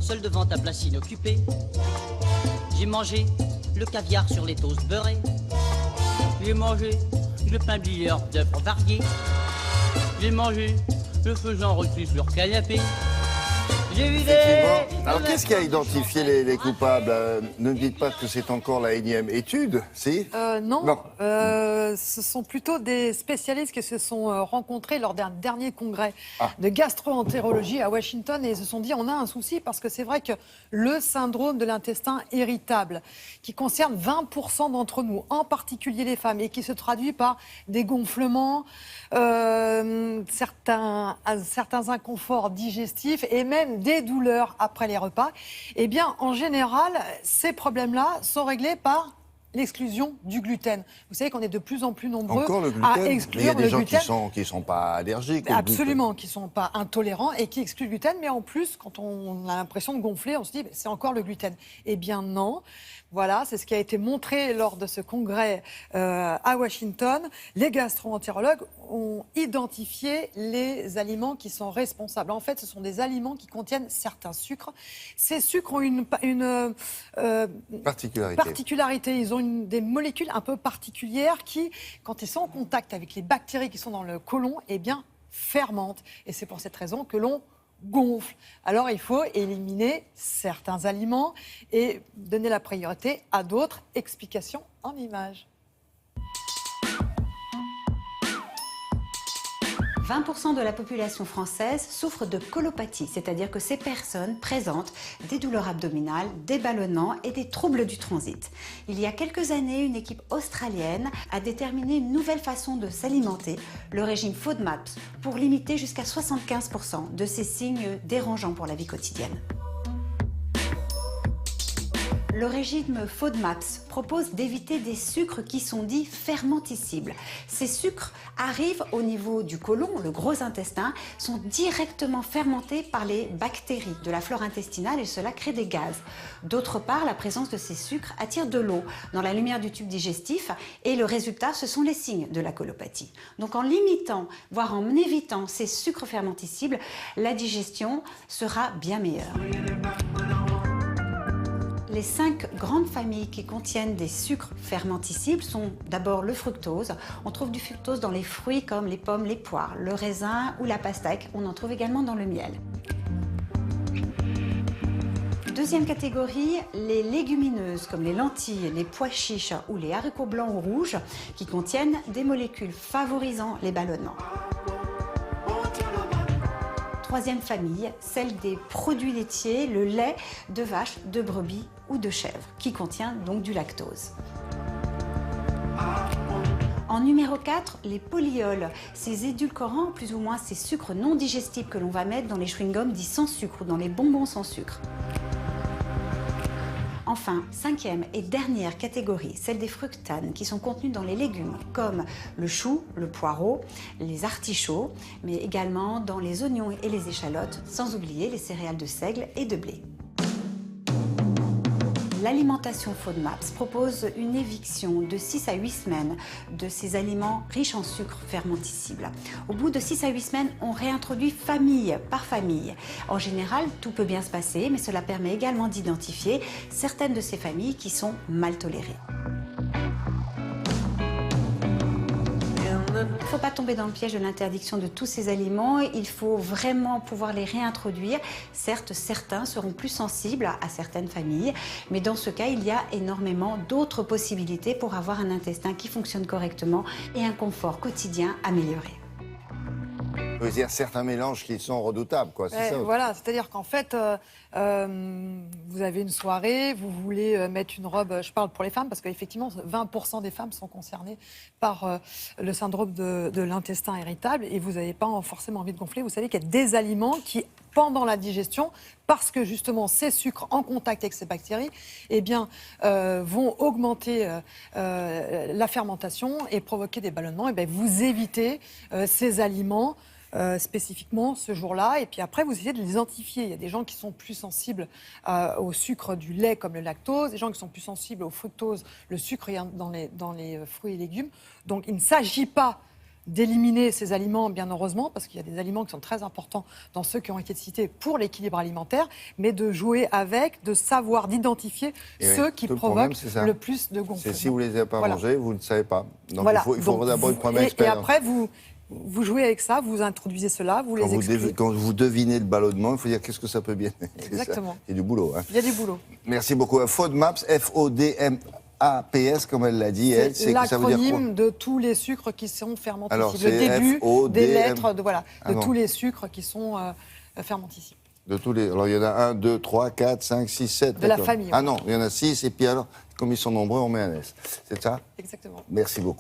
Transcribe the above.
Seul devant ta place inoccupée, j'ai mangé le caviar sur les toasts beurrés. J'ai mangé le pain billard d'œufs variés. J'ai mangé le faisan rôti sur canapé. J'ai vidé... Alors, qu'est-ce qui a identifié les coupables? Ne me dites pas que c'est encore la énième étude, si? Non, Non. Ce sont plutôt des spécialistes qui se sont rencontrés lors d'un dernier congrès de gastro-entérologie à Washington et ils se sont dit on a un souci parce que c'est vrai que le syndrome de l'intestin irritable qui concerne 20% d'entre nous, en particulier les femmes, et qui se traduit par des gonflements, certains inconforts digestifs et même des douleurs après les repas, eh bien, en général, ces problèmes-là sont réglés par l'exclusion du gluten. Vous savez qu'on est de plus en plus nombreux à exclure mais il y a des le gens gluten. qui sont pas allergiques au gluten. Absolument, qui ne sont pas intolérants et qui excluent le gluten. Mais en plus, quand on a l'impression de gonfler, on se dit c'est encore le gluten. Eh bien non. Voilà, c'est ce qui a été montré lors de ce congrès à Washington. Les gastro-entérologues ont identifié les aliments qui sont responsables. En fait, ce sont des aliments qui contiennent certains sucres. Ces sucres ont une particularité. Ils ont des molécules un peu particulières qui, quand ils sont en contact avec les bactéries qui sont dans le côlon, eh bien, fermentent. Et c'est pour cette raison que l'on gonfle. Alors il faut éliminer certains aliments et donner la priorité à d'autres. Explications en images. 20% de la population française souffre de colopathie, c'est-à-dire que ces personnes présentent des douleurs abdominales, des ballonnements et des troubles du transit. Il y a quelques années, une équipe australienne a déterminé une nouvelle façon de s'alimenter, le régime FODMAPs, pour limiter jusqu'à 75% de ces signes dérangeants pour la vie quotidienne. Le régime FODMAPs propose d'éviter des sucres qui sont dits fermenticibles. Ces sucres arrivent au niveau du côlon, le gros intestin, sont directement fermentés par les bactéries de la flore intestinale et cela crée des gaz. D'autre part, la présence de ces sucres attire de l'eau dans la lumière du tube digestif et le résultat, ce sont les signes de la colopathie. Donc en limitant, voire en évitant ces sucres fermenticibles, la digestion sera bien meilleure. Les 5 grandes familles qui contiennent des sucres fermenticibles sont d'abord le fructose. On trouve du fructose dans les fruits comme les pommes, les poires, le raisin ou la pastèque. On en trouve également dans le miel. Deuxième catégorie, les légumineuses comme les lentilles, les pois chiches ou les haricots blancs ou rouges qui contiennent des molécules favorisant les ballonnements. Troisième famille, celle des produits laitiers, le lait de vache, de brebis ou de chèvre, qui contient donc du lactose. En numéro 4, les polyols, ces édulcorants, plus ou moins ces sucres non digestibles que l'on va mettre dans les chewing-gums dits sans sucre ou dans les bonbons sans sucre. Enfin, cinquième et dernière catégorie, celle des fructanes qui sont contenus dans les légumes comme le chou, le poireau, les artichauts, mais également dans les oignons et les échalotes, sans oublier les céréales de seigle et de blé. L'alimentation FODMAPs propose une éviction de 6 à 8 semaines de ces aliments riches en sucre fermenticible. Au bout de 6 à 8 semaines, on réintroduit famille par famille. En général, tout peut bien se passer, mais cela permet également d'identifier certaines de ces familles qui sont mal tolérées. Il ne faut pas tomber dans le piège de l'interdiction de tous ces aliments. Il faut vraiment pouvoir les réintroduire. Certes, certains seront plus sensibles à certaines familles, mais dans ce cas, il y a énormément d'autres possibilités pour avoir un intestin qui fonctionne correctement et un confort quotidien amélioré. Ça veut dire certains mélanges qui sont redoutables, quoi. C'est ça. Voilà, c'est-à-dire qu'en fait, vous avez une soirée, vous voulez mettre une robe, je parle pour les femmes, parce qu'effectivement, 20% des femmes sont concernées par le syndrome de l'intestin irritable, et vous n'avez pas forcément envie de gonfler. Vous savez qu'il y a des aliments qui, pendant la digestion, parce que justement ces sucres en contact avec ces bactéries, eh bien, vont augmenter la fermentation et provoquer des ballonnements. Et bien, vous évitez ces aliments spécifiquement ce jour-là, et puis après vous essayez de les identifier. Il y a des gens qui sont plus sensibles au sucre du lait comme le lactose, des gens qui sont plus sensibles au fructose, le sucre dans les fruits et légumes. Donc il ne s'agit pas d'éliminer ces aliments, bien heureusement, parce qu'il y a des aliments qui sont très importants dans ceux qui ont été cités pour l'équilibre alimentaire, mais de jouer avec, de savoir, d'identifier Et oui, ceux qui tout le problème, provoquent c'est ça. le plus de gonflement. C'est si vous ne les avez pas Voilà. mangés, vous ne savez pas. Donc Voilà. il faut Donc, d'abord une première et expérience. après, vous jouez avec ça, vous introduisez cela, vous les excluez. Quand vous devinez le ballonnement, il faut dire qu'est-ce que ça peut bien être. Exactement. Il y a du boulot. Hein. Il y a du boulot. Merci beaucoup. FODMAPS, FODMAPS, comme elle l'a dit. Elle, C'est que ça veut dire quoi? l'acronyme de tous les sucres qui sont fermenticibles. Alors, Le c'est début FODM. des lettres de Ah bon. tous les sucres qui sont fermenticibles. De tous les... Alors, il y en a 1, 2, 3, 4, 5, 6, 7. De la d'accord. famille, Ah ouais. non, il y en a 6, et puis alors, comme ils sont nombreux, on met un S. C'est ça? Exactement. Merci beaucoup.